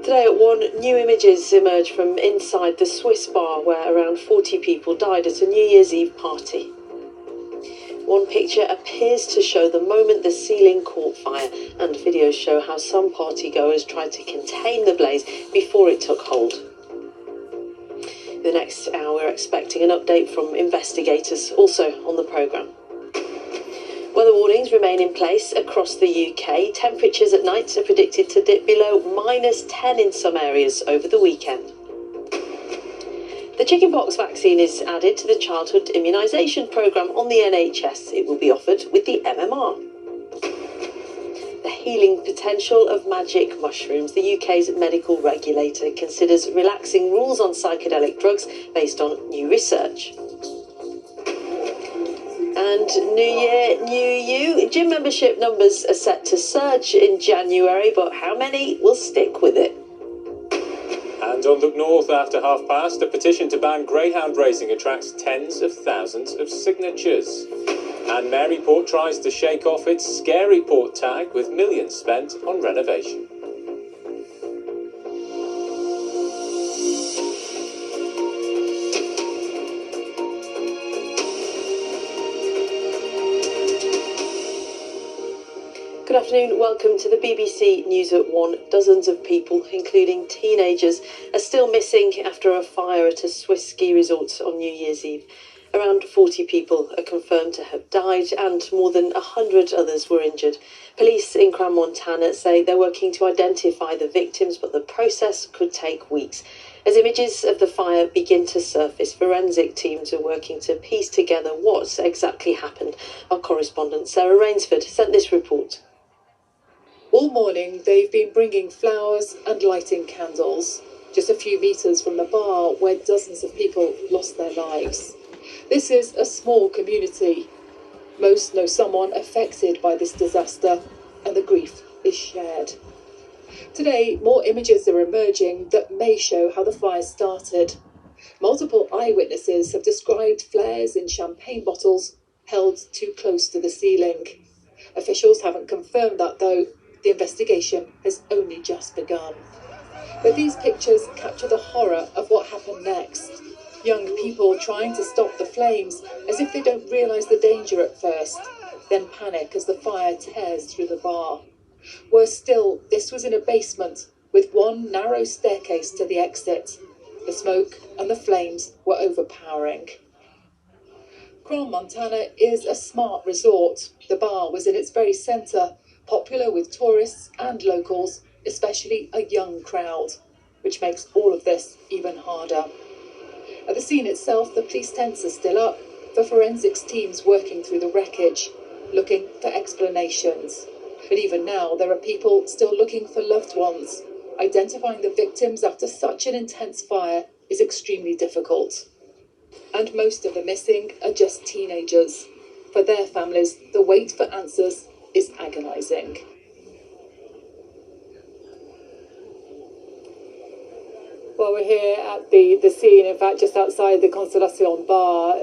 Today at 1, new images emerge from inside the Swiss bar where around 40 people died at a New Year's Eve party. One picture appears to show the moment the ceiling caught fire, and videos show how some partygoers tried to contain the blaze before it took hold. In the next hour, we're expecting an update from investigators, also on the programme. Weather warnings remain in place across the UK. Temperatures at night are predicted to dip below -10 in some areas over the weekend. The chickenpox vaccine is added to the childhood immunisation programme on the NHS. It will be offered with the MMR. The healing potential of magic mushrooms. The UK's medical regulator considers relaxing rules on psychedelic drugs based on new research. And New Year, New You. Gym membership numbers are set to surge in January, but how many will stick with it? And on Look North after past, a petition to ban greyhound racing attracts tens of thousands of signatures. And Maryport tries to shake off its Scary Port tag with millions spent on renovation. Good afternoon, welcome to the BBC News at 1. Dozens of people, including teenagers, are still missing after a fire at a Swiss ski resort on New Year's Eve. Around 40 people are confirmed to have died and more than 100 others were injured. Police in Montana say they're working to identify the victims, but the process could take weeks. As images of the fire begin to surface, forensic teams are working to piece together what exactly happened. Our correspondent Sarah Rainsford sent this report. All morning, they've been bringing flowers and lighting candles, just a few metres from the bar where dozens of people lost their lives. This is a small community. Most know someone affected by this disaster, and the grief is shared. Today, more images are emerging that may show how the fire started. Multiple eyewitnesses have described flares in champagne bottles held too close to the ceiling. Officials haven't confirmed that, though. The investigation has only just begun. But these pictures capture the horror of what happened next. Young people trying to stop the flames as if they don't realise the danger at first, then panic as the fire tears through the bar. Worse still, this was in a basement with one narrow staircase to the exit. The smoke and the flames were overpowering. Montana is a smart resort. The bar was in its very centre, popular with tourists and locals, especially a young crowd, which makes all of this even harder. At the scene itself, the police tents are still up, for forensics teams working through the wreckage, looking for explanations. But even now, there are people still looking for loved ones. Identifying the victims after such an intense fire is extremely difficult. And most of the missing are just teenagers. For their families, the wait for answers is agonising. Well, we're here at the scene, in fact, just outside the Constellation bar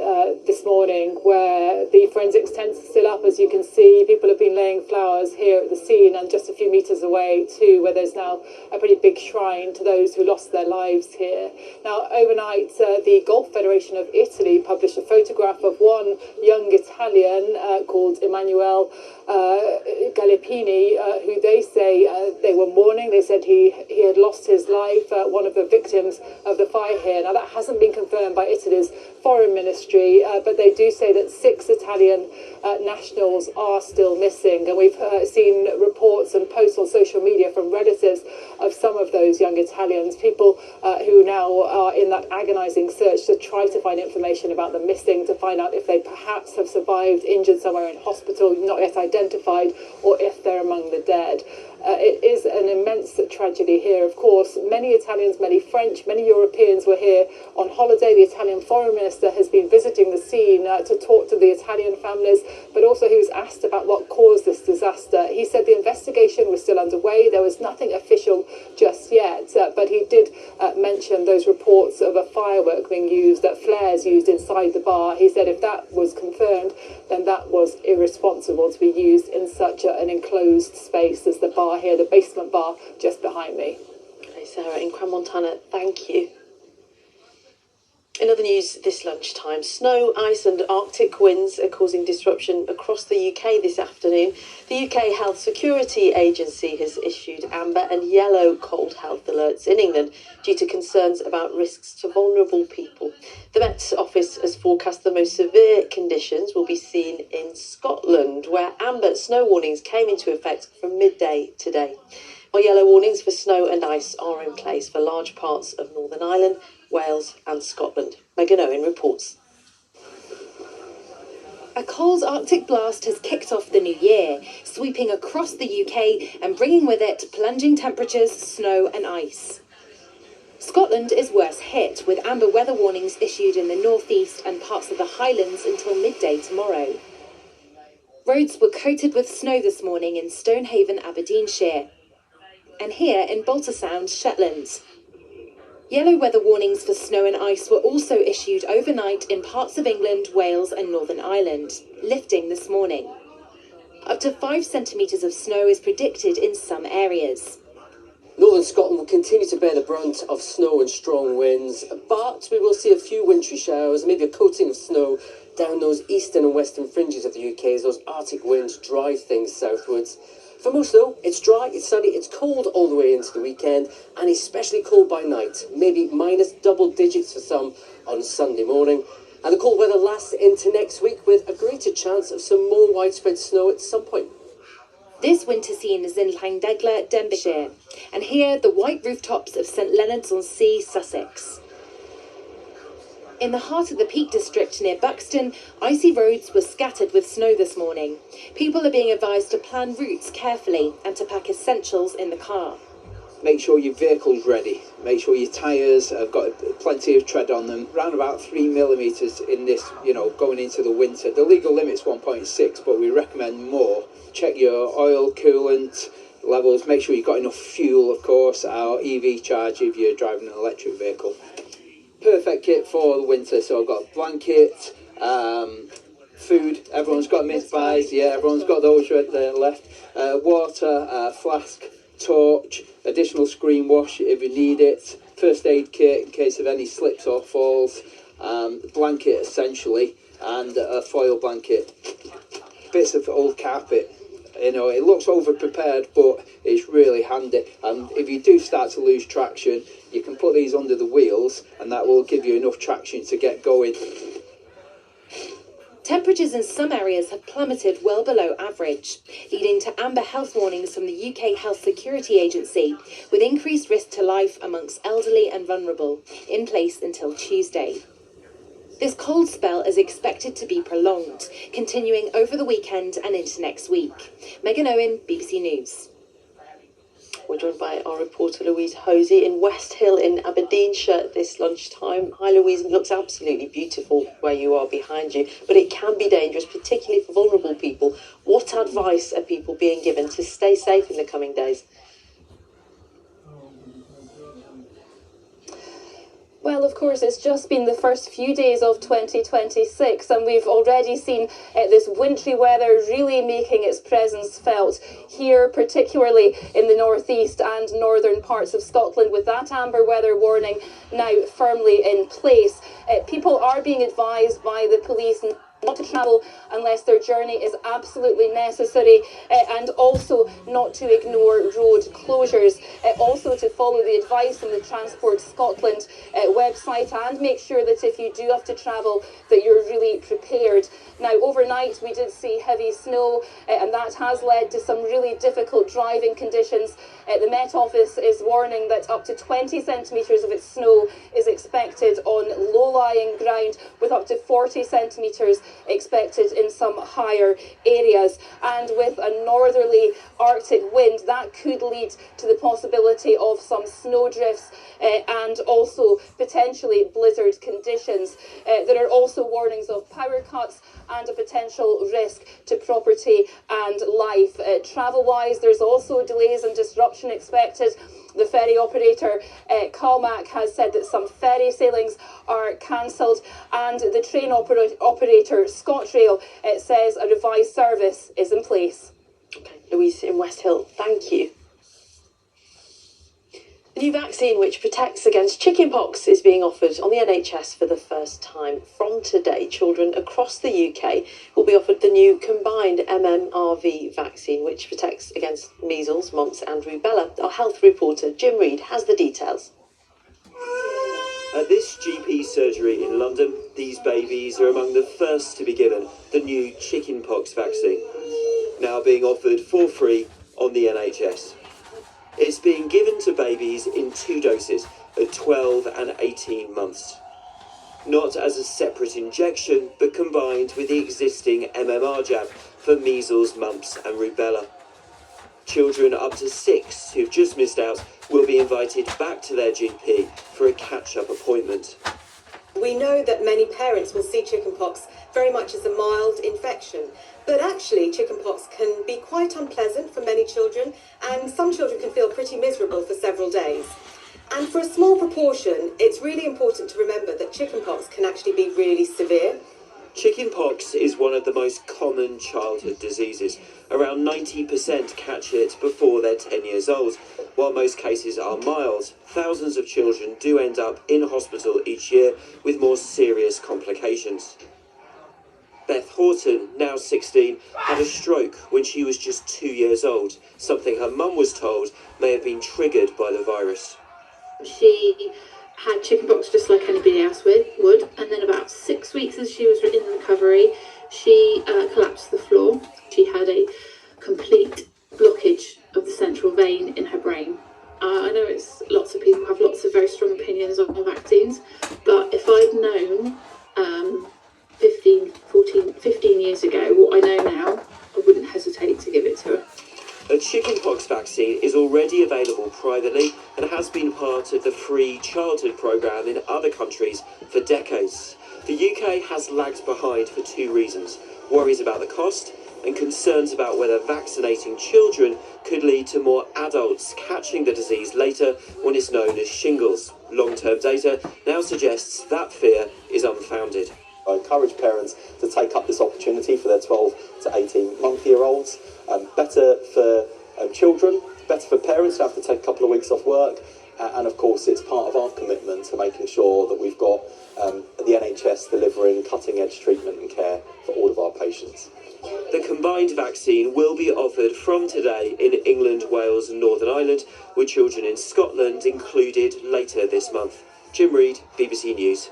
this morning, where the forensics tents are still up. As you can see, people have been laying flowers here at the scene and just a few metres away too, where there's now a pretty big shrine to those who lost their lives here. Now, overnight, the Golf Federation of Italy published a photograph of one young Italian called Emanuele Galippini, who they say they were mourning. They said he had lost his life, one of the victims of the fire here. Now, that hasn't been confirmed by Italy's foreign ministry, but they do say that 6 Italian nationals are still missing. And we've seen reports and posts on social media from relatives of some of those young Italians, people who now are in that agonising search to try to find information about the missing, to find out if they perhaps have survived, injured somewhere in hospital, not yet identified, or if they're among the dead. It is an immense tragedy here, of course. Many Italians, many French, many Europeans were here on holiday. The Italian foreign minister has been visiting the scene to talk to the Italian families, but also he was asked about what caused this disaster. He said the investigation was still underway. There was nothing official just yet, but he did mention those reports of a firework being used, that flares used inside the bar. He said if that was confirmed, then that was irresponsible to be used in such an enclosed space as the bar here, the basement bar just behind me. Sarah in Crans-Montana, thank you. In other news this lunchtime, snow, ice and Arctic winds are causing disruption across the UK this afternoon. The UK Health Security Agency has issued amber and yellow cold health alerts in England due to concerns about risks to vulnerable people. The Met Office has forecast the most severe conditions will be seen in Scotland, where amber snow warnings came into effect from midday today, while yellow warnings for snow and ice are in place for large parts of Northern Ireland, Wales and Scotland. Megan Owen reports. A cold Arctic blast has kicked off the new year, sweeping across the UK and bringing with it plunging temperatures, snow and ice. Scotland is worse hit, with amber weather warnings issued in the northeast and parts of the Highlands until midday tomorrow. Roads were coated with snow this morning in Stonehaven, Aberdeenshire, and here in Baltersound, Shetland. Yellow weather warnings for snow and ice were also issued overnight in parts of England, Wales and Northern Ireland, lifting this morning. Up to 5 centimetres of snow is predicted in some areas. Northern Scotland will continue to bear the brunt of snow and strong winds, but we will see a few wintry showers, maybe a coating of snow down those eastern and western fringes of the UK as those Arctic winds drive things southwards. For most though, it's dry, it's sunny, it's cold all the way into the weekend, and especially cold by night, maybe minus double digits for some on Sunday morning. And the cold weather lasts into next week with a greater chance of some more widespread snow at some point. This winter scene is in Llandegla, Denbighshire, and here the white rooftops of St Leonards-on-Sea, Sussex. In the heart of the Peak District near Buxton, icy roads were scattered with snow this morning. People are being advised to plan routes carefully and to pack essentials in the car. Make sure your vehicle's ready. Make sure your tyres have got plenty of tread on them. Around about 3 millimetres in this, going into the winter. The legal limit's 1.6, but we recommend more. Check your oil, coolant levels. Make sure you've got enough fuel, of course, or EV charge if you're driving an electric vehicle. Perfect kit for the winter. So I've got a blanket, food. Everyone's got mince pies. Yeah, everyone's got those right there left. Water, flask, torch, additional screen wash if you need it. First aid kit in case of any slips or falls. Blanket essentially, and a foil blanket. Bits of old carpet. It looks over-prepared, but it's really handy. And if you do start to lose traction, you can put these under the wheels, and that will give you enough traction to get going. Temperatures in some areas have plummeted well below average, leading to amber health warnings from the UK Health Security Agency, with increased risk to life amongst elderly and vulnerable, in place until Tuesday. This cold spell is expected to be prolonged, continuing over the weekend and into next week. Megan Owen, BBC News. We're joined by our reporter Louise Hosey in West Hill in Aberdeenshire this lunchtime. Hi Louise, it looks absolutely beautiful where you are behind you, but it can be dangerous, particularly for vulnerable people. What advice are people being given to stay safe in the coming days? Well, of course, it's just been the first few days of 2026 and we've already seen this wintry weather really making its presence felt here, particularly in the northeast and northern parts of Scotland, with that amber weather warning now firmly in place. People are being advised by the police not to travel unless their journey is absolutely necessary, and also not to ignore road closures, also to follow the advice from the Transport Scotland website, and make sure that if you do have to travel that you're really prepared. Now, overnight we did see heavy snow, and that has led to some really difficult driving conditions. The Met Office is warning that up to 20 centimetres of its snow is expected on low-lying ground, with up to 40 centimetres expected in some higher areas. And with a northerly Arctic wind, that could lead to the possibility of some snow drifts and also potentially blizzard conditions. There are also warnings of power cuts and a potential risk to property and life. Travel-wise, there's also delays and disruption expected. The ferry operator, Calmac, has said that some ferry sailings are cancelled, and the train operator, ScotRail, says a revised service is in place. Okay, Louise in West Hill, thank you. The new vaccine, which protects against chickenpox, is being offered on the NHS for the first time. From today, children across the UK will be offered the new combined MMRV vaccine, which protects against measles, mumps and rubella. Our health reporter Jim Reid has the details. At this GP surgery in London, these babies are among the first to be given the new chickenpox vaccine, now being offered for free on the NHS. It's being given to babies in 2 doses at 12 and 18 months. Not as a separate injection, but combined with the existing MMR jab for measles, mumps and rubella. Children up to 6 who've just missed out will be invited back to their GP for a catch-up appointment. We know that many parents will see chickenpox very much as a mild infection, but actually chickenpox can be quite unpleasant for many children, and some children can feel pretty miserable for several days. And for a small proportion, it's really important to remember that chickenpox can actually be really severe. Chickenpox is one of the most common childhood diseases. Around 90% catch it before they're 10 years old. While most cases are mild, thousands of children do end up in hospital each year with more serious complications. Beth Horton, now 16, had a stroke when she was just 2 years old, something her mum was told may have been triggered by the virus. She had chickenpox just like anybody else would, and then about 6 weeks as she was in recovery, she collapsed to the floor. She had a complete blockage of the central vein in her brain. I know lots of people have lots of very strong opinions on vaccines, but if I'd known 15 years ago what I know now, I wouldn't hesitate to give it to her. A chickenpox vaccine is already available privately and has been part of the free childhood programme in other countries for decades. The UK has lagged behind for 2 reasons: worries about the cost and concerns about whether vaccinating children could lead to more adults catching the disease later when it's known as shingles. Long-term data now suggests that fear is unfounded. I encourage parents to take up this opportunity for their 12 to 18-month-year-olds. Better for children, better for parents who have to take a couple of weeks off work, and of course it's part of our commitment to making sure that we've got the NHS delivering cutting-edge treatment and care for all of our patients. The combined vaccine will be offered from today in England, Wales and Northern Ireland, with children in Scotland included later this month. Jim Reid, BBC News.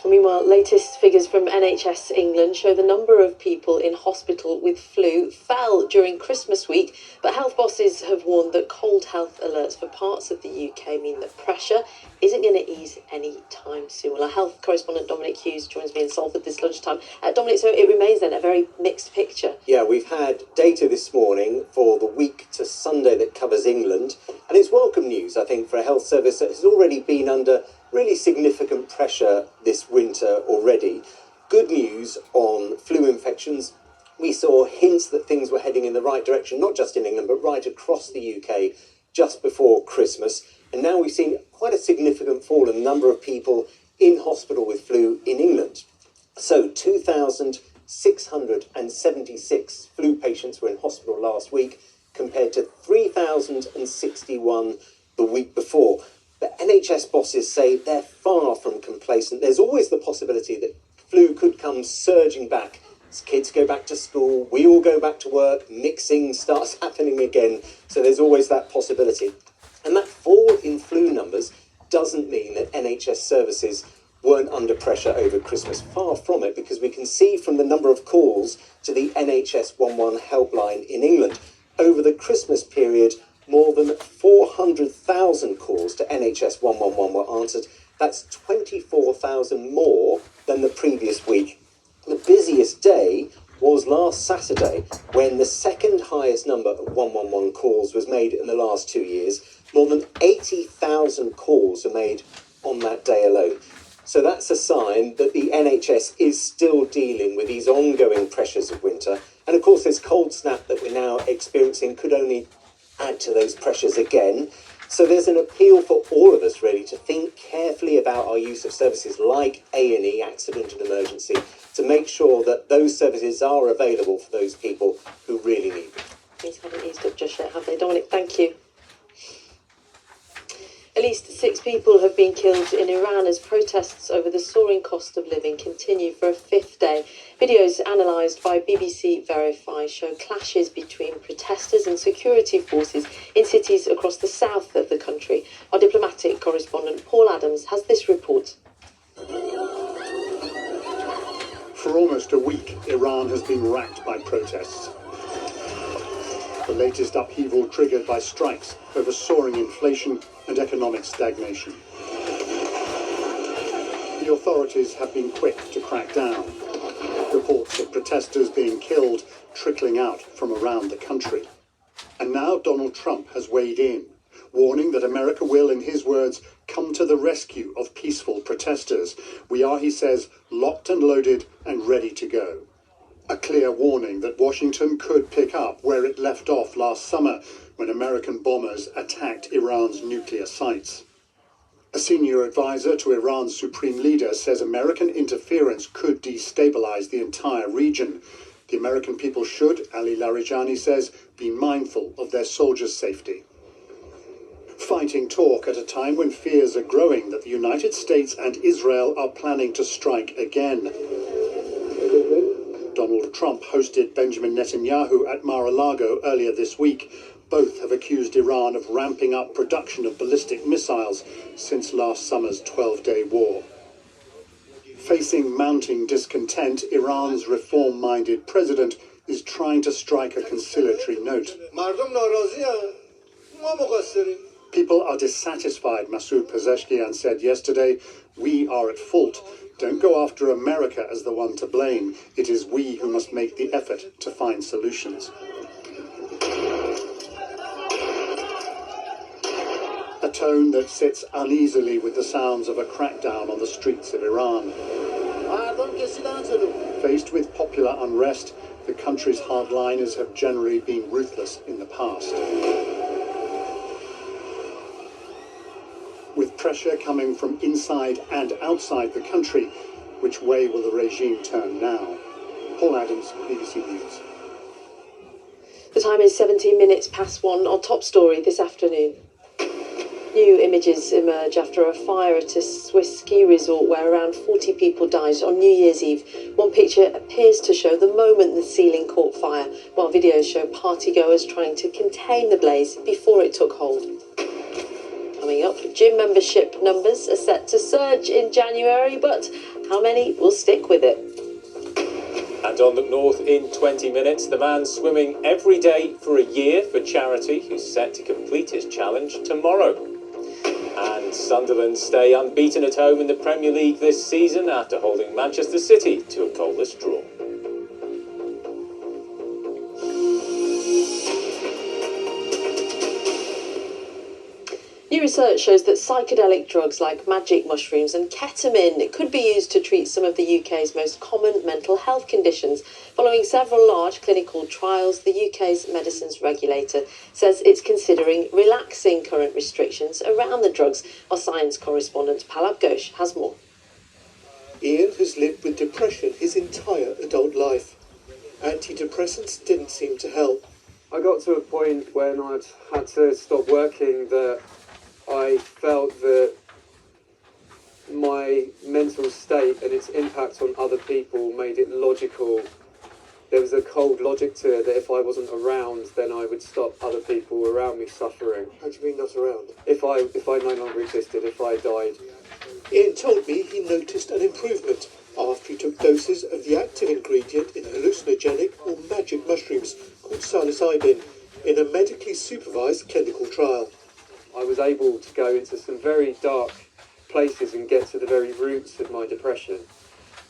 Meanwhile, latest figures from NHS England show the number of people in hospital with flu fell during Christmas week, but health bosses have warned that cold health alerts for parts of the UK mean that pressure isn't going to ease any time soon. Well, our health correspondent Dominic Hughes joins me in Salford this lunchtime. Dominic, so it remains then a very mixed picture. Yeah, we've had data this morning for the week to Sunday that covers England, and it's welcome news, I think, for a health service that has already been under really significant pressure this winter already. Good news on flu infections. We saw hints that things were heading in the right direction, not just in England, but right across the UK just before Christmas. And now we've seen quite a significant fall in the number of people in hospital with flu in England. So 2,676 flu patients were in hospital last week, compared to 3,061 the week before. The NHS bosses say they're far from complacent. There's always the possibility that flu could come surging back as kids go back to school, we all go back to work, mixing starts happening again. So there's always that possibility. And that fall in flu numbers doesn't mean that NHS services weren't under pressure over Christmas. Far from it, because we can see from the number of calls to the NHS 11 helpline in England. Over the Christmas period, more than 400,000 calls to NHS 111 were answered. That's 24,000 more than the previous week. The busiest day was last Saturday, when the second highest number of 111 calls was made in the last 2 years. More than 80,000 calls were made on that day alone. So that's a sign that the NHS is still dealing with these ongoing pressures of winter. And of course, this cold snap that we're now experiencing could only add to those pressures again. So there's an appeal for all of us, really, to think carefully about our use of services like A&E, accident and emergency, to make sure that those services are available for those people who really need them. Things haven't eased up just yet, have they? Dominic, thank you. At least 6 people have been killed in Iran as protests over the soaring cost of living continue for a 5th day. Videos analysed by BBC Verify show clashes between protesters and security forces in cities across the south of the country. Our diplomatic correspondent Paul Adams has this report. For almost a week, Iran has been racked by protests. The latest upheaval triggered by strikes over soaring inflation and economic stagnation. The authorities have been quick to crack down. Reports of protesters being killed trickling out from around the country. And now Donald Trump has weighed in, warning that America will, in his words, come to the rescue of peaceful protesters. We are, he says, locked and loaded and ready to go. A clear warning that Washington could pick up where it left off last summer when American bombers attacked Iran's nuclear sites. A senior advisor to Iran's supreme leader says American interference could destabilize the entire region. The American people should, Ali Larijani says, be mindful of their soldiers' safety. Fighting talk at a time when fears are growing that the United States and Israel are planning to strike again. Donald Trump hosted Benjamin Netanyahu at Mar-a-Lago earlier this week. Both have accused Iran of ramping up production of ballistic missiles since last summer's 12-day war. Facing mounting discontent, Iran's reform-minded president is trying to strike a conciliatory note. People are dissatisfied, Masoud Pezeshkian said yesterday. We are at fault. Don't go after America as the one to blame. It is we who must make the effort to find solutions. A tone that sits uneasily with the sounds of a crackdown on the streets of Iran. Faced with popular unrest, the country's hardliners have generally been ruthless in the past. With pressure coming from inside and outside the country, which way will the regime turn now? Paul Adams, BBC News. The time is 17 minutes past 1. Our top story this afternoon. New images emerge after a fire at a Swiss ski resort where around 40 people died on New Year's Eve. One picture appears to show the moment the ceiling caught fire, while videos show partygoers trying to contain the blaze before it took hold. Coming up, gym membership numbers are set to surge in January, but how many will stick with it? And on Look North in 20 minutes, the man swimming every day for a year for charity who's set to complete his challenge tomorrow. And Sunderland stay unbeaten at home in the Premier League this season after holding Manchester City to a goalless draw. New research shows that psychedelic drugs like magic mushrooms and ketamine could be used to treat some of the UK's most common mental health conditions. Following several large clinical trials, the UK's medicines regulator says it's considering relaxing current restrictions around the drugs. Our science correspondent Palab Ghosh has more. Ian has lived with depression his entire adult life. Antidepressants didn't seem to help. I got to a point when I'd had to stop working that I felt that my mental state and its impact on other people made it logical. There was a cold logic to it that if I wasn't around, then I would stop other people around me suffering. How do you mean not around? If I no longer existed, if I died. Ian told me he noticed an improvement after he took doses of the active ingredient in hallucinogenic or magic mushrooms called psilocybin in a medically supervised clinical trial. I was able to go into some very dark places and get to the very roots of my depression,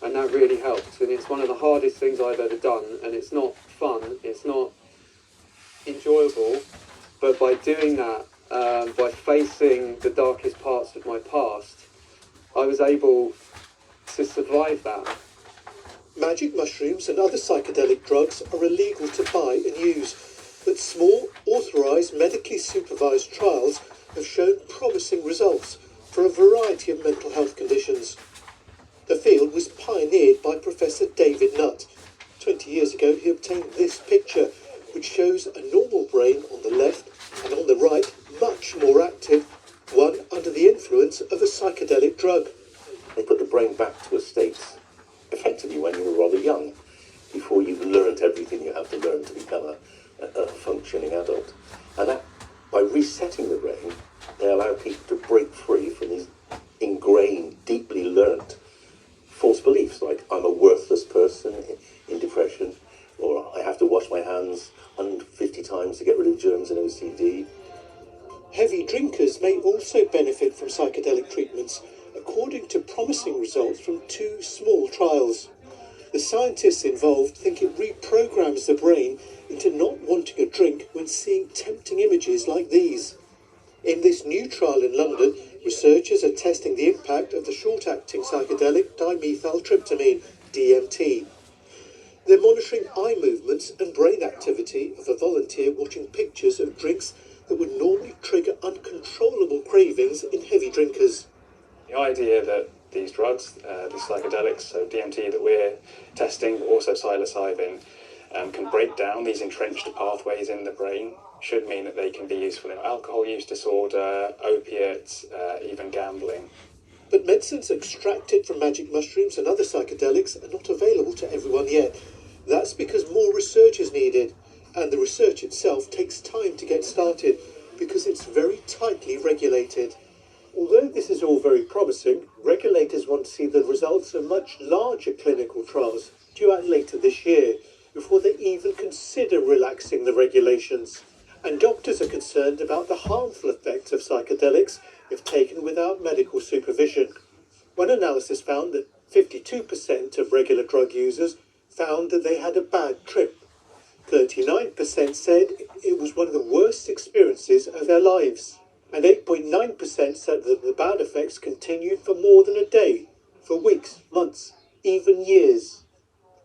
and that really helped. And it's one of the hardest things I've ever done, and it's not fun, it's not enjoyable, but by doing that, by facing the darkest parts of my past, I was able to survive that. Magic mushrooms and other psychedelic drugs are illegal to buy and use, but small, authorised, medically supervised trials have shown promising results for a variety of mental health conditions. The field was pioneered by Professor David Nutt. 20 years ago he obtained this picture, which shows a normal brain on the left and on the right, much more active, one under drug. They put the brain back to a state effectively when you were rather young, before you've learned everything you have to learn to become a functioning adult. And that, by resetting the brain, they allow people to break free from these ingrained, deeply learnt false beliefs, like I'm a worthless person in depression, or I have to wash my hands 150 times to get rid of germs and OCD. Heavy drinkers may also benefit from psychedelic treatments, according to promising results from 2 small trials. The scientists involved think it reprograms the brain into not wanting a drink when seeing tempting images like these. In this new trial in London, researchers are testing the impact of the short-acting psychedelic dimethyltryptamine, DMT. They're monitoring eye movements and brain activity of a volunteer watching pictures of drinks that would normally trigger uncontrollable cravings in heavy drinkers. The idea that these drugs, these psychedelics, so DMT that we're testing, but also psilocybin, can break down these entrenched pathways in the brain, should mean that they can be useful in alcohol use disorder, opiates, even gambling. But medicines extracted from magic mushrooms and other psychedelics are not available to everyone yet. That's because more research is needed, and the research itself takes time to get started because it's very tightly regulated. Although this is all very promising, regulators want to see the results of much larger clinical trials due out later this year before they even consider relaxing the regulations. And doctors are concerned about the harmful effects of psychedelics if taken without medical supervision. One analysis found that 52% of regular drug users found that they had a bad trip. 39% said it was one of the worst experiences of their lives. And 8.9% said that the bad effects continued for more than a day, for weeks, months, even years.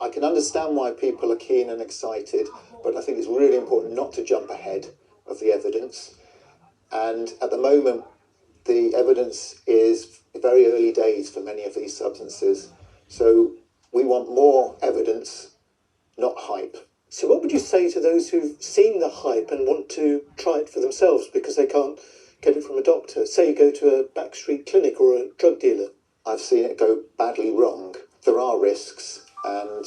I can understand why people are keen and excited, but I think it's really important not to jump ahead of the evidence. And at the moment, the evidence is very early days for many of these substances. So we want more evidence, not hype. So what would you say to those who've seen the hype and want to try it for themselves because they can't get it from a doctor? Say you go to a backstreet clinic or a drug dealer. I've seen it go badly wrong. There are risks, and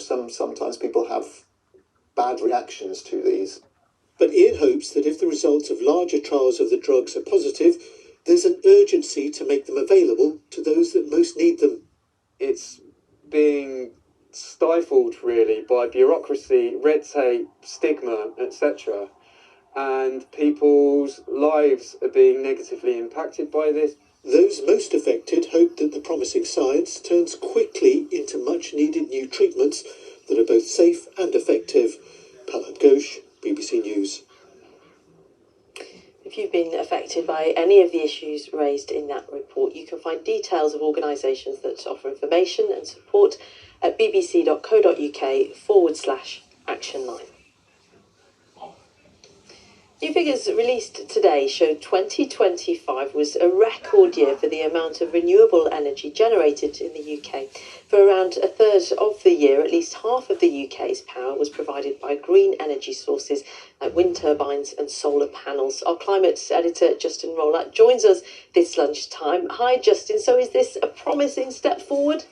sometimes people have bad reactions to these. But Ian hopes that if the results of larger trials of the drugs are positive, there's an urgency to make them available to those that most need them. It's being stifled really by bureaucracy, red tape, stigma, etc. And people's lives are being negatively impacted by this. Those most affected hope that the promising science turns quickly into much needed new treatments that are both safe and effective. Palad Ghosh, BBC News. If you've been affected by any of the issues raised in that report, you can find details of organisations that offer information and support at bbc.co.uk/action9. New figures released today show 2025 was a record year for the amount of renewable energy generated in the UK. For around a third of the year, at least half of the UK's power was provided by green energy sources like wind turbines and solar panels. Our climate editor, Justin Rollout, joins us this lunchtime. Hi, Justin. So is this a promising step forward?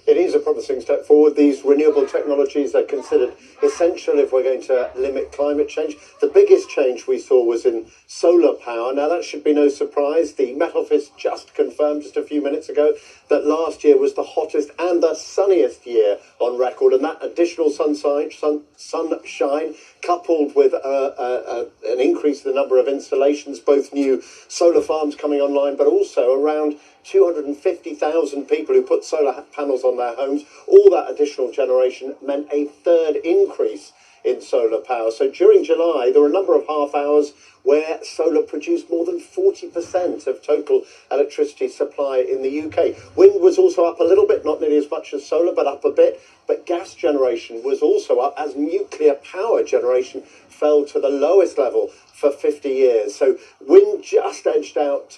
It is a promising step forward. These renewable technologies are considered essential if we're going to limit climate change. The biggest change we saw was in solar power. Now, that should be no surprise. The Met Office just confirmed just a few minutes ago that last year was the hottest and the sunniest year on record. And that additional sunshine coupled with an increase in the number of installations, both new solar farms coming online, but also around 250,000 people who put solar panels on their homes. All that additional generation meant a third increase in solar power. So during July, there were a number of half hours where solar produced more than 40% of total electricity supply in the UK. Wind was also up a little bit, not nearly as much as solar, but up a bit. But gas generation was also up as nuclear power generation fell to the lowest level for 50 years. So wind just edged out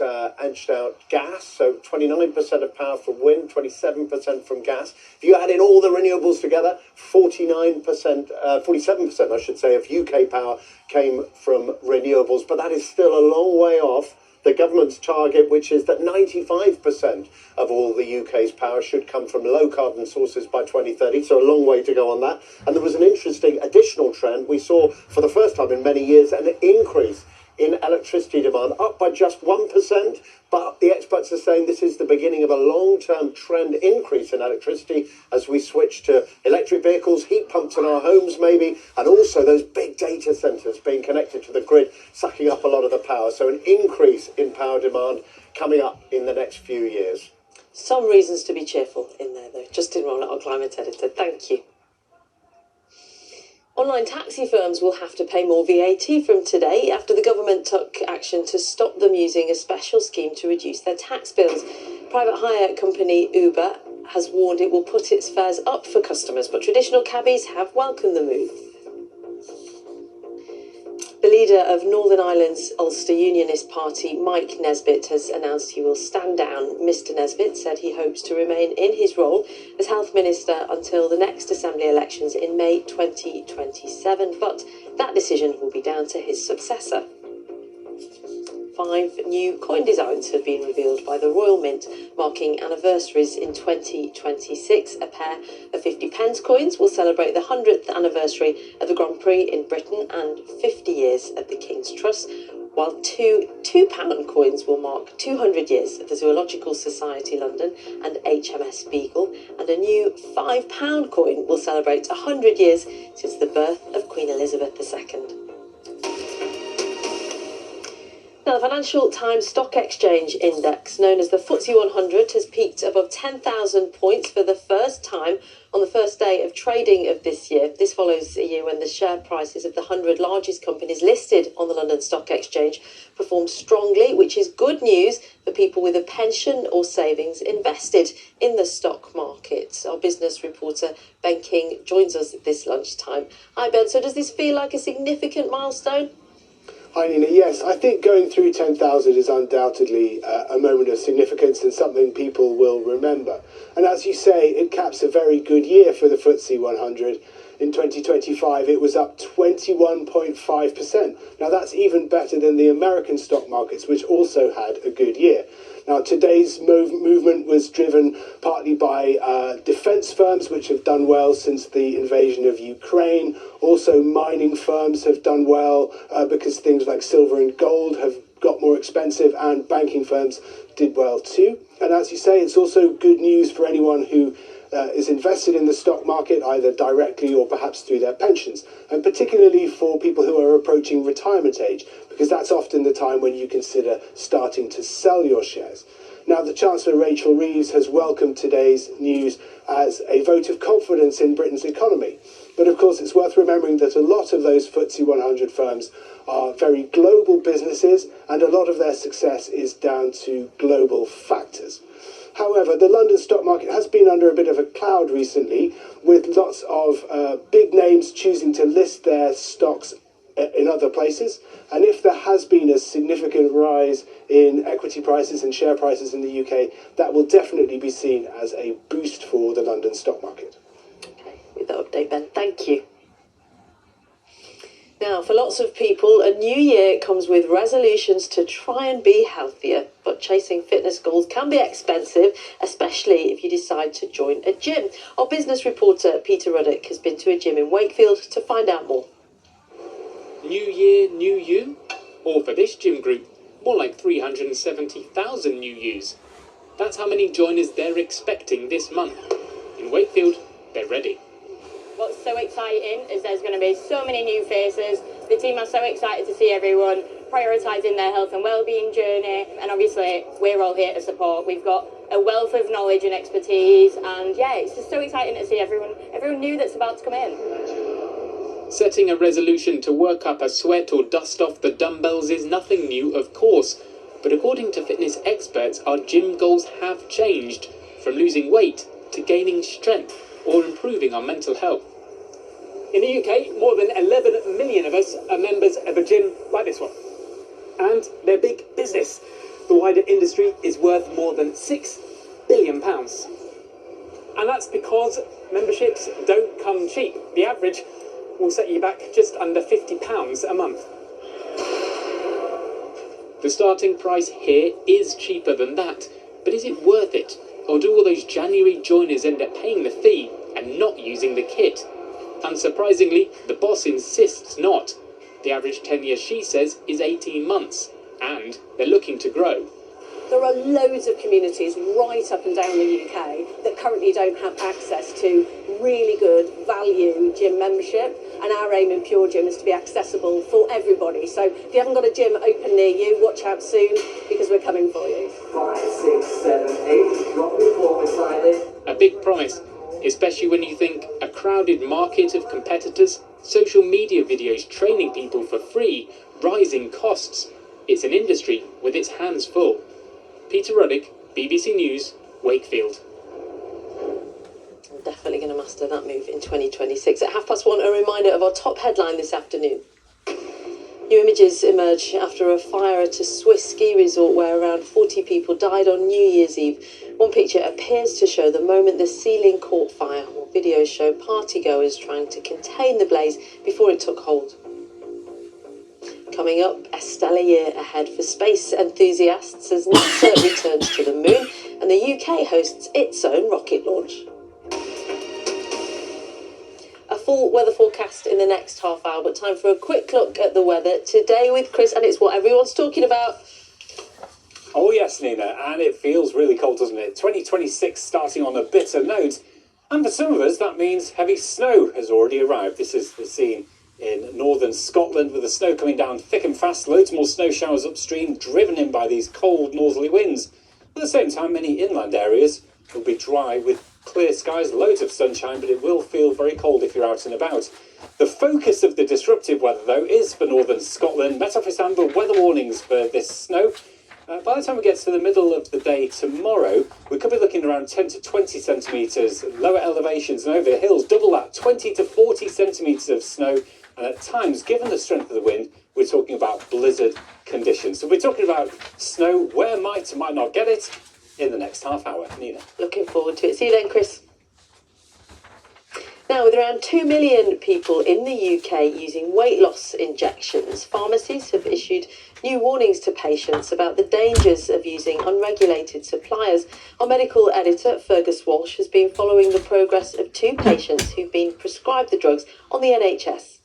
gas. So 29% of power from wind, 27% from gas. If you add in all the renewables together, 47% I should say, of UK power came from renewables. But that is still a long way off the government's target, which is that 95% of all the UK's power should come from low-carbon sources by 2030, so a long way to go on that. And there was an interesting additional trend. We saw, for the first time in many years, an increase in electricity demand, up by just 1%, but the experts are saying this is the beginning of a long-term trend increase in electricity as we switch to electric vehicles, heat pumps in our homes maybe, and also those big data centres being connected to the grid, sucking up a lot of the power. So an increase in power demand coming up in the next few years. Some reasons to be cheerful in there, though. Justin Rollout, our climate editor. Thank you. Online taxi firms will have to pay more VAT from today after the government took action to stop them using a special scheme to reduce their tax bills. Private hire company Uber has warned it will put its fares up for customers, but traditional cabbies have welcomed the move. The leader of Northern Ireland's Ulster Unionist Party, Mike Nesbitt, has announced he will stand down. Mr Nesbitt said he hopes to remain in his role as Health Minister until the next Assembly elections in May 2027, but that decision will be down to his successor. 5 new coin designs have been revealed by the Royal Mint, marking anniversaries in 2026. A pair of 50p coins will celebrate the 100th anniversary of the Grand Prix in Britain and 50 years of the King's Trust, while two £2 coins will mark 200 years of the Zoological Society London and HMS Beagle, and a new £5 coin will celebrate 100 years since the birth of Queen Elizabeth II. Now, the Financial Times Stock Exchange Index, known as the FTSE 100, has peaked above 10,000 points for the first time on the first day of trading of this year. This follows a year when the share prices of the 100 largest companies listed on the London Stock Exchange performed strongly, which is good news for people with a pension or savings invested in the stock market. Our business reporter Ben King joins us this lunchtime. Hi Ben, so does this feel like a significant milestone? Hi Nina, yes, I think going through 10,000 is undoubtedly a moment of significance and something people will remember. And as you say, it caps a very good year for the FTSE 100. In 2025, it was up 21.5%. Now that's even better than the American stock markets, which also had a good year. Now today's movement was driven partly by defence firms, which have done well since the invasion of Ukraine. Also mining firms have done well because things like silver and gold have got more expensive, and banking firms did well too. And as you say, it's also good news for anyone who is invested in the stock market, either directly or perhaps through their pensions, and particularly for people who are approaching retirement age, because that's often the time when you consider starting to sell your shares. Now, the Chancellor Rachel Reeves has welcomed today's news as a vote of confidence in Britain's economy. But of course, it's worth remembering that a lot of those FTSE 100 firms are very global businesses, and a lot of their success is down to global factors. However, the London stock market has been under a bit of a cloud recently, with lots of big names choosing to list their stocks in other places. And if there has been a significant rise in equity prices and share prices in the UK, that will definitely be seen as a boost for the London stock market. Okay, with that update, Ben, thank you. Now, for lots of people, a new year comes with resolutions to try and be healthier, but chasing fitness goals can be expensive, especially if you decide to join a gym. Our business reporter, Peter Ruddock, has been to a gym in Wakefield to find out more. New year, new you? Or for this gym group, more like 370,000 new yous. That's how many joiners they're expecting this month. In Wakefield, they're ready. What's so exciting is there's going to be so many new faces. The team are so excited to see everyone prioritising their health and wellbeing journey, and obviously we're all here to support. We've got a wealth of knowledge and expertise, and yeah, it's just so exciting to see everyone new that's about to come in. Setting a resolution to work up a sweat or dust off the dumbbells is nothing new, of course, but according to fitness experts, our gym goals have changed, from losing weight to gaining strength or improving our mental health. In the UK, more than 11 million of us are members of a gym like this one. And they're big business. The wider industry is worth more than £6 billion. And that's because memberships don't come cheap. The average will set you back just under £50 a month. The starting price here is cheaper than that, but is it worth it? Or do all those January joiners end up paying the fee and not using the kit? Unsurprisingly, the boss insists not. The average tenure, she says, is 18 months, and they're looking to grow. There are loads of communities right up and down the UK that currently don't have access to really good value gym membership, and our aim in Pure Gym is to be accessible for everybody. So if you haven't got a gym open near you, watch out soon, because we're coming for you. 5, 6, 7, 8, drop your form beside it. A big promise, especially when you think a crowded market of competitors, social media videos training people for free, rising costs. It's an industry with its hands full. Peter Ruddick, BBC News, Wakefield. I'm definitely going to master that move in 2026. At 1:30, a reminder of our top headline this afternoon. New images emerge after a fire at a Swiss ski resort where around 40 people died on New Year's Eve. One picture appears to show the moment the ceiling caught fire, while videos show partygoers trying to contain the blaze before it took hold. Coming up, a stellar year ahead for space enthusiasts as NASA returns to the moon and the UK hosts its own rocket launch. A full weather forecast in the next half hour, but time for a quick look at the weather today with Chris, and it's what everyone's talking about. Oh yes, Nina, and it feels really cold, doesn't it? 2026 starting on a bitter note, and for some of us that means heavy snow has already arrived. This is the scene in northern Scotland with the snow coming down thick and fast, loads more snow showers upstream driven in by these cold northerly winds. At the same time, many inland areas will be dry with clear skies, loads of sunshine, but it will feel very cold if you're out and about. The focus of the disruptive weather, though, is for northern Scotland. Met Office amber weather warnings for this snow. By the time we get to the middle of the day tomorrow, we could be looking around 10 to 20 centimetres. Lower elevations and over the hills, double that, 20 to 40 centimetres of snow. And at times, given the strength of the wind, we're talking about blizzard conditions. So we're talking about snow where might and might not get it in the next half hour. Nina. Looking forward to it. See you then, Chris. Now, with around 2 million people in the UK using weight loss injections, pharmacies have issued new warnings to patients about the dangers of using unregulated suppliers. Our medical editor, Fergus Walsh, has been following the progress of 2 patients who've been prescribed the drugs on the NHS.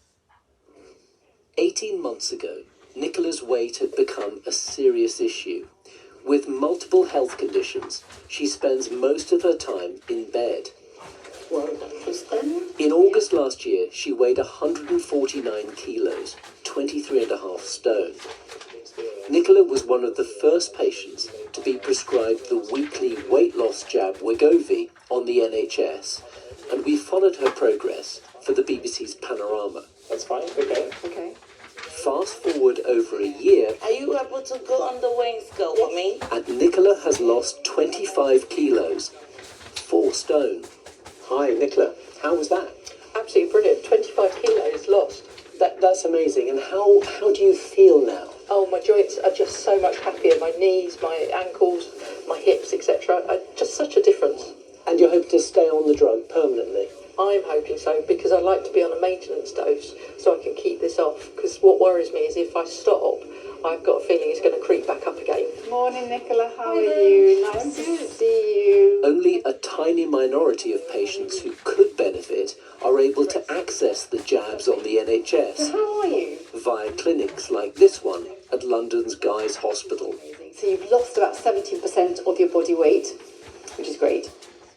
18 months ago, Nicola's weight had become a serious issue. With multiple health conditions, she spends most of her time in bed. In August last year, she weighed 149 kilos, 23.5 stone. Nicola was one of the first patients to be prescribed the weekly weight loss jab Wegovy on the NHS, and we followed her progress for the BBC's Panorama. That's fine, okay. Okay. Fast forward over a year, Are you able to go on the weighing scale with me? and Nicola has lost 25 kilos, 4 stone. Hi, Nicola. How was that? Absolutely brilliant. 25 kilos lost. That's amazing. And how do you feel now? Oh, my joints are just so much happier. My knees, my ankles, my hips, etc. Just such a difference. And you're hoping to stay on the drug permanently? I'm hoping so, because I like to be on a maintenance dose so I can keep this off. Because what worries me is if I stop, I've got a feeling it's going to creep back up again. Morning, Nicola. How are you? Nice to see you. Only a tiny minority of patients who could benefit are able to access the jabs on the NHS So how are you? via clinics like this one at London's Guy's Hospital. So you've lost about 17% of your body weight, which is great.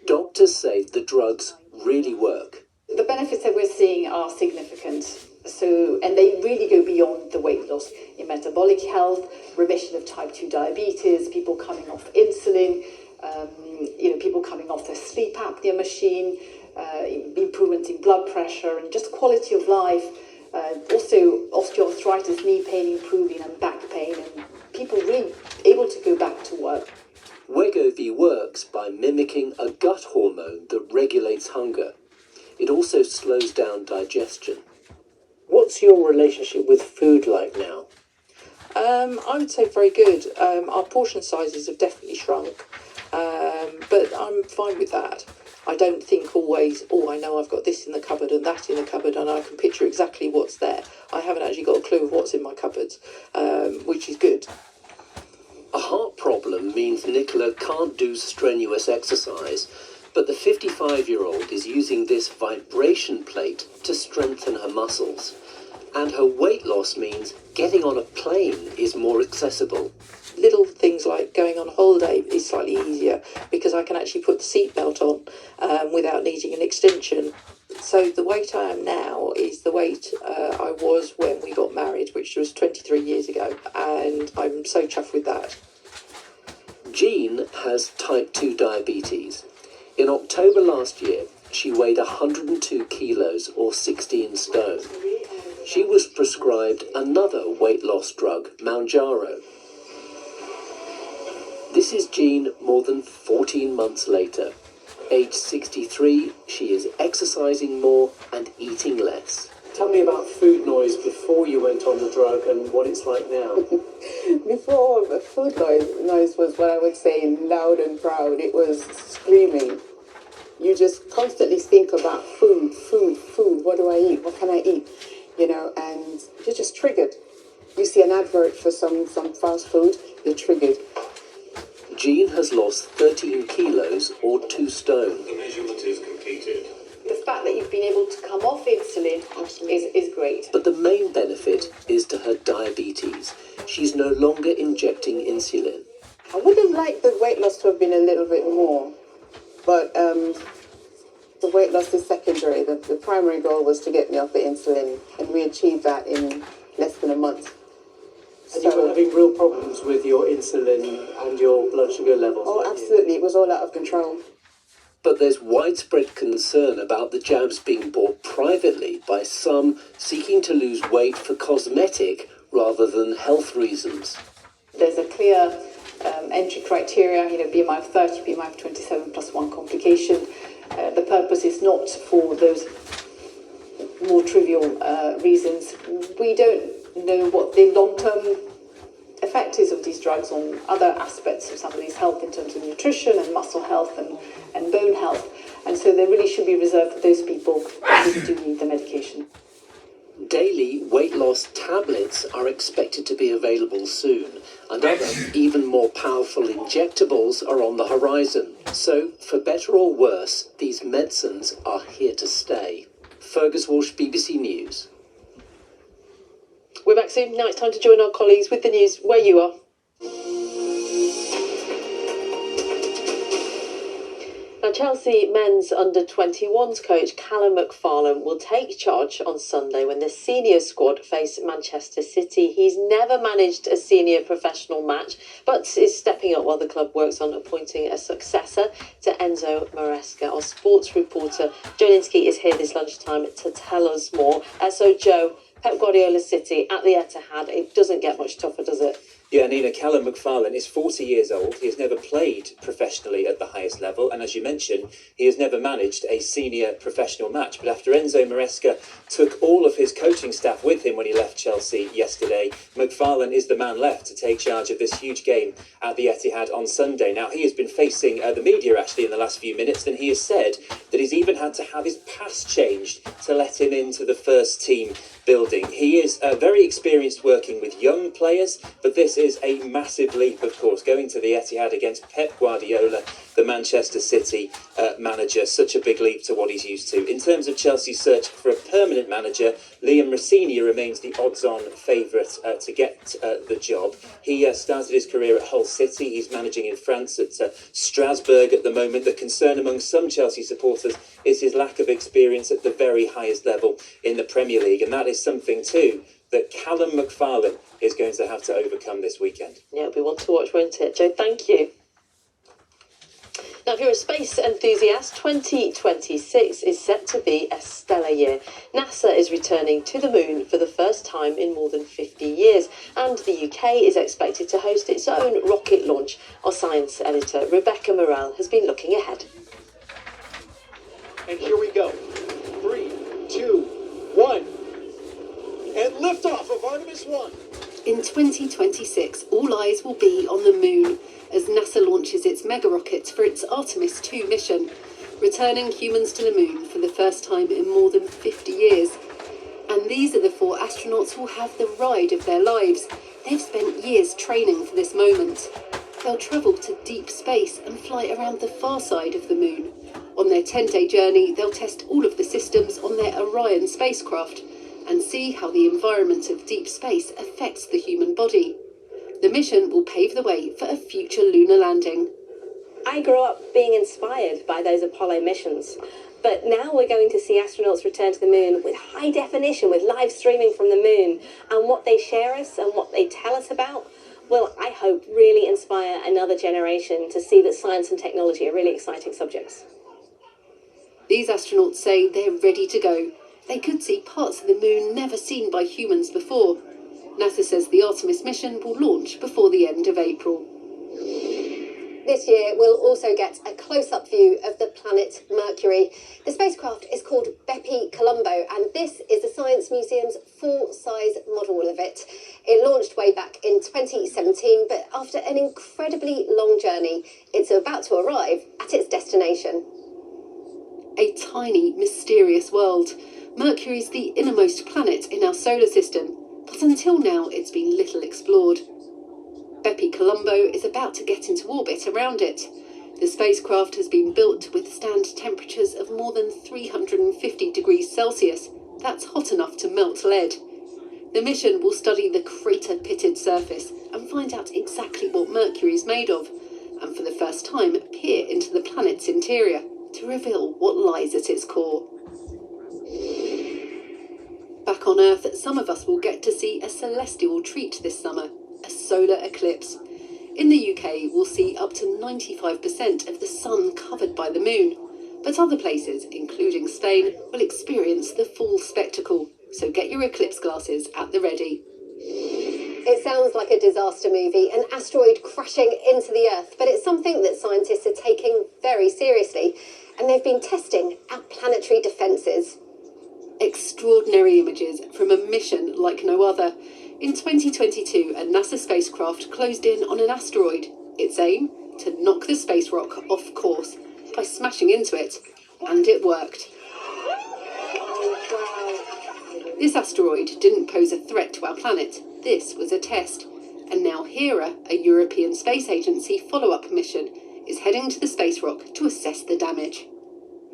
Doctors say the drugs really work. The benefits that we're seeing are significant. And they really go beyond the weight loss in metabolic health, remission of type 2 diabetes, people coming off insulin, people coming off their sleep apnea machine, improvement in blood pressure and just quality of life. Also osteoarthritis, knee pain improving and back pain, and people really able to go back to work. Wegovy works by mimicking a gut hormone that regulates hunger. It also slows down digestion. What's your relationship with food like now? I would say very good. Our portion sizes have definitely shrunk, but I'm fine with that. I don't think always, I know I've got this in the cupboard and that in the cupboard and I can picture exactly what's there. I haven't actually got a clue of what's in my cupboards, which is good. Nicola can't do strenuous exercise, but the 55-year-old is using this vibration plate to strengthen her muscles. And her weight loss means getting on a plane is more accessible. Little things like going on holiday is slightly easier because I can actually put the seatbelt on without needing an extension. So the weight I am now is the weight I was when we got married, which was 23 years ago, and I'm so chuffed with that. Jean has type 2 diabetes. In October last year, she weighed 102 kilos or 16 stone. She was prescribed another weight loss drug, Mounjaro. This is Jean more than 14 months later. Age 63, she is exercising more and eating less. Tell me about food noise before you went on the drug and what it's like now. Before, food noise was what I would say loud and proud. It was screaming. You just constantly think about food. What do I eat? What can I eat? You know, and you're just triggered. You see an advert for some fast food, you're triggered. Jean has lost 13 kilos or 2 stone. The measurement is completed. The fact that you've been able to come off insulin is great. But the main benefit is to her diabetes. She's no longer injecting insulin. I would have liked the weight loss to have been a little bit more, but the weight loss is secondary. The primary goal was to get me off the insulin, and we achieved that in less than a month. And you were having real problems with your insulin and your blood sugar levels? Oh, absolutely. It was all out of control. But there's widespread concern about the jabs being bought privately by some seeking to lose weight for cosmetic rather than health reasons. There's a clear entry criteria, BMI of 30, BMI of 27 plus 1 complication. The purpose is not for those more trivial reasons. We don't know what the long-term effect is of these drugs on other aspects of somebody's health in terms of nutrition and muscle health and bone health. And so they really should be reserved for those people who really do need the medication. Daily weight loss tablets are expected to be available soon, and other, even more powerful injectables are on the horizon. So, for better or worse, these medicines are here to stay. Fergus Walsh, BBC News. We're back soon. Now it's time to join our colleagues with the news where you are. Now, Chelsea men's under-21s coach Callum McFarlane will take charge on Sunday when the senior squad face Manchester City. He's never managed a senior professional match, but is stepping up while the club works on appointing a successor to Enzo Maresca. Our sports reporter Joe Linsky is here this lunchtime to tell us more. So, Joe, Pep Guardiola's City at the Etihad, it doesn't get much tougher, does it? Yeah, Nina, Callum McFarlane is 40 years old. He has never played professionally at the highest level. And as you mentioned, he has never managed a senior professional match. But after Enzo Maresca took all of his coaching staff with him when he left Chelsea yesterday, McFarlane is the man left to take charge of this huge game at the Etihad on Sunday. Now, he has been facing the media actually in the last few minutes, and he has said that he's even had to have his pass changed to let him into the first team building. He is very experienced working with young players, but this is a massive leap, of course, going to the Etihad against Pep Guardiola, the Manchester City manager. Such a big leap to what he's used to. In terms of Chelsea's search for a permanent manager, Liam Rossini remains the odds-on favourite to get the job. He started his career at Hull City. He's managing in France at Strasbourg at the moment. The concern among some Chelsea supporters is his lack of experience at the very highest level in the Premier League, and that is something too that Callum McFarlane is going to have to overcome this weekend. Yeah, it'll be one to watch, won't it? Joe, thank you. Now, if you're a space enthusiast, 2026 is set to be a stellar year. NASA is returning to the moon for the first time in more than 50 years, and the UK is expected to host its own rocket launch. Our science editor, Rebecca Morrell, has been looking ahead. And here we go. 3, 2, 1. And liftoff of Artemis 1. In 2026, all eyes will be on the moon as NASA launches its mega rocket for its Artemis 2 mission, returning humans to the moon for the first time in more than 50 years. And these are the 4 astronauts who will have the ride of their lives. They've spent years training for this moment. they'll travel to deep space and fly around the far side of the moon. On their 10-day journey, they'll test all of the systems on their Orion spacecraft and see how the environment of deep space affects the human body. The mission will pave the way for a future lunar landing. I grew up being inspired by those Apollo missions, but now we're going to see astronauts return to the moon with high definition, with live streaming from the moon, and what they share us and what they tell us about will, I hope, really inspire another generation to see that science and technology are really exciting subjects. These astronauts say they're ready to go. They could see parts of the moon never seen by humans before. NASA says the Artemis mission will launch before the end of April. This year, we'll also get a close-up view of the planet Mercury. The spacecraft is called Bepi Colombo, and this is the Science Museum's full-size model of it. It launched way back in 2017, but after an incredibly long journey, it's about to arrive at its destination. A tiny, mysterious world. Mercury's the innermost planet in our solar system, but until now it's been little explored. Bepi Colombo is about to get into orbit around it. The spacecraft has been built to withstand temperatures of more than 350 degrees Celsius. That's hot enough to melt lead. The mission will study the crater-pitted surface and find out exactly what Mercury is made of, and for the first time peer into the planet's interior to reveal what lies at its core. Back on Earth, some of us will get to see a celestial treat this summer, a solar eclipse. In the UK, we'll see up to 95% of the sun covered by the moon, but other places, including Spain, will experience the full spectacle, so get your eclipse glasses at the ready. It sounds like a disaster movie, an asteroid crashing into the Earth, but it's something that scientists are taking very seriously, and they've been testing our planetary defences. Extraordinary images from a mission like no other. In 2022, a NASA spacecraft closed in on an asteroid. Its aim? To knock the space rock off course by smashing into it. And it worked. This asteroid didn't pose a threat to our planet. This was a test. And now Hera, a European Space Agency follow-up mission, is heading to the space rock to assess the damage.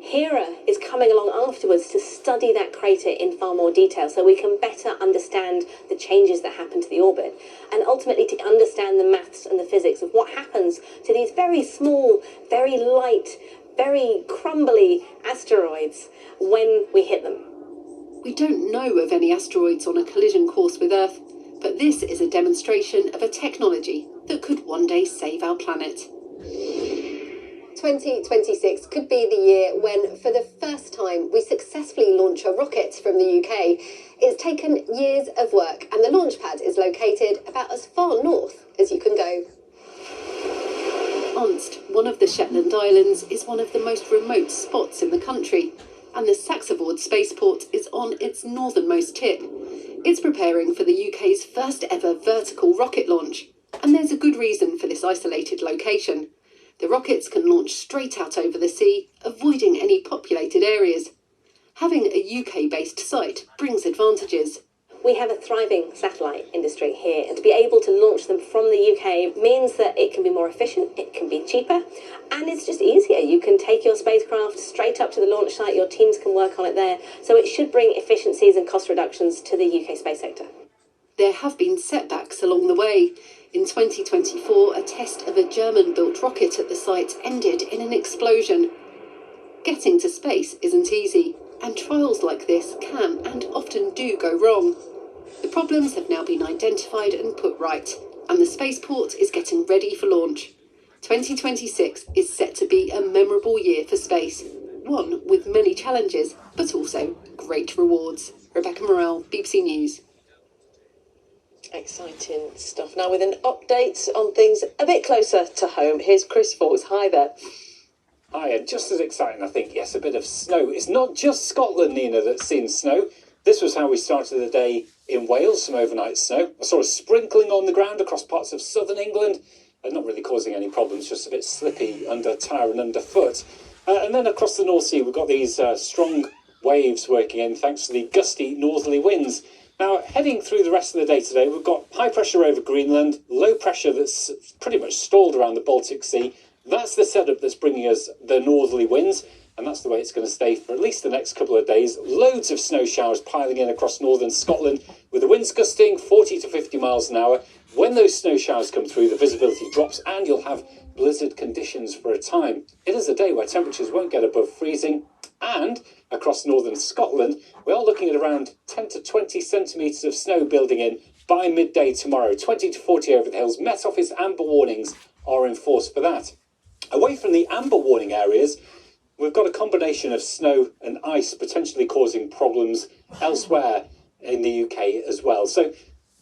Hera is coming along afterwards to study that crater in far more detail so we can better understand the changes that happen to the orbit and ultimately to understand the maths and the physics of what happens to these very small, very light, very crumbly asteroids when we hit them. We don't know of any asteroids on a collision course with Earth, but this is a demonstration of a technology that could one day save our planet. 2026 could be the year when, for the first time, we successfully launch a rocket from the UK. It's taken years of work, and the launch pad is located about as far north as you can go. Unst, one of the Shetland Islands, is one of the most remote spots in the country, and the Saxavord spaceport is on its northernmost tip. It's preparing for the UK's first ever vertical rocket launch, and there's a good reason for this isolated location. The rockets can launch straight out over the sea, avoiding any populated areas. Having a UK-based site brings advantages. We have a thriving satellite industry here, and to be able to launch them from the UK means that it can be more efficient, it can be cheaper, and it's just easier. You can take your spacecraft straight up to the launch site, your teams can work on it there, so it should bring efficiencies and cost reductions to the UK space sector. There have been setbacks along the way. In 2024, a test of a German-built rocket at the site ended in an explosion. Getting to space isn't easy, and trials like this can and often do go wrong. The problems have now been identified and put right, and the spaceport is getting ready for launch. 2026 is set to be a memorable year for space, one with many challenges, but also great rewards. Rebecca Morrell, BBC News. Exciting stuff. Now with an update on things a bit closer to home, here's Chris Fawkes. Hi there. Hi, and just as exciting, I think, yes, a bit of snow. It's not just Scotland, Nina, that's seen snow. This was how we started the day in Wales, some overnight snow. I saw a sprinkling on the ground across parts of southern England, not really causing any problems, just a bit slippy under tyre and underfoot. And then across the North Sea, we've got these strong waves working in thanks to the gusty northerly winds. Now, heading through the rest of the day today, we've got high pressure over Greenland, low pressure that's pretty much stalled around the Baltic Sea. That's the setup that's bringing us the northerly winds, and that's the way it's going to stay for at least the next couple of days. Loads of snow showers piling in across northern Scotland, with the winds gusting 40 to 50 miles an hour. When those snow showers come through, the visibility drops and you'll have blizzard conditions for a time. It is a day where temperatures won't get above freezing, and across northern Scotland, we are looking at around 10 to 20 centimetres of snow building in by midday tomorrow. 20 to 40 over the hills. Met Office amber warnings are in force for that. Away from the amber warning areas, we've got a combination of snow and ice potentially causing problems elsewhere in the UK as well. So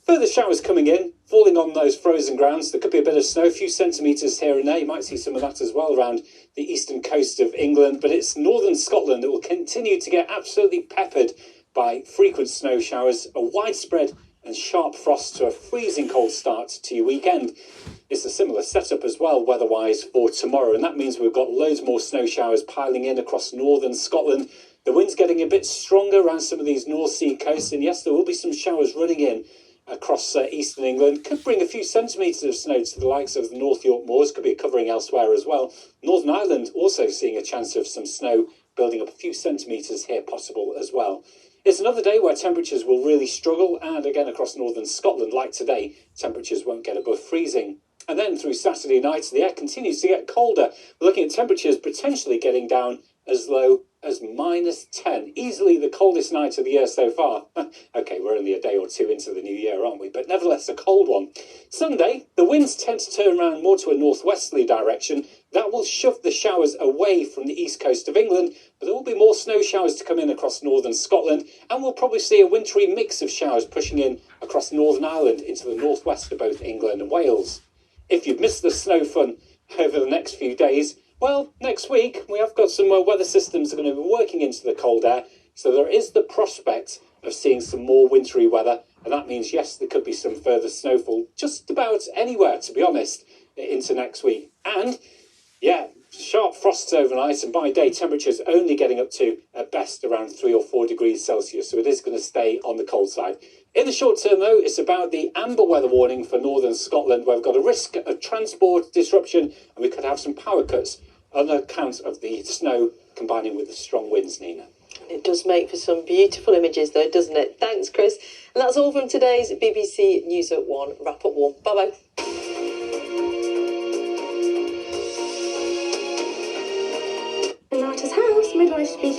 further showers coming in, falling on those frozen grounds. There could be a bit of snow, a few centimetres here and there. You might see some of that as well around the eastern coast of England. But it's northern Scotland that will continue to get absolutely peppered by frequent snow showers, a widespread and sharp frost to a freezing cold start to your weekend. It's a similar setup as well weather-wise for tomorrow, and that means we've got loads more snow showers piling in across northern Scotland. The wind's getting a bit stronger around some of these North Sea coasts, and yes, there will be some showers running in across eastern England. Could bring a few centimetres of snow to the likes of the North York Moors. Could be a covering elsewhere as well. Northern Ireland also seeing a chance of some snow building up, a few centimetres here possible as well. It's another day where temperatures will really struggle, and again across northern Scotland, like today, temperatures won't get above freezing. And then through Saturday night, the air continues to get colder. We're looking at temperatures potentially getting down as low as -10. Easily the coldest night of the year so far. Okay, we're only a day or two into the new year, aren't we? But nevertheless, a cold one. Sunday, the winds tend to turn around more to a northwesterly direction. That will shove the showers away from the east coast of England, but there will be more snow showers to come in across northern Scotland, and we'll probably see a wintry mix of showers pushing in across Northern Ireland into the northwest of both England and Wales. If you've missed the snow fun over the next few days, well, next week we have got some weather systems that are going to be working into the cold air, so there is the prospect of seeing some more wintry weather, and that means, yes, there could be some further snowfall just about anywhere, to be honest, into next week. And, yeah, sharp frosts overnight, and by day temperatures only getting up to, at best, around 3 or 4 degrees Celsius, so it is going to stay on the cold side. In the short term, though, it's about the amber weather warning for northern Scotland, where we've got a risk of transport disruption, and we could have some power cuts on account of the snow combining with the strong winds, Nina. It does make for some beautiful images, though, doesn't it? Thanks, Chris. And that's all from today's BBC News at 1 wrap-up one. Bye-bye. Marta's house, midlife speech.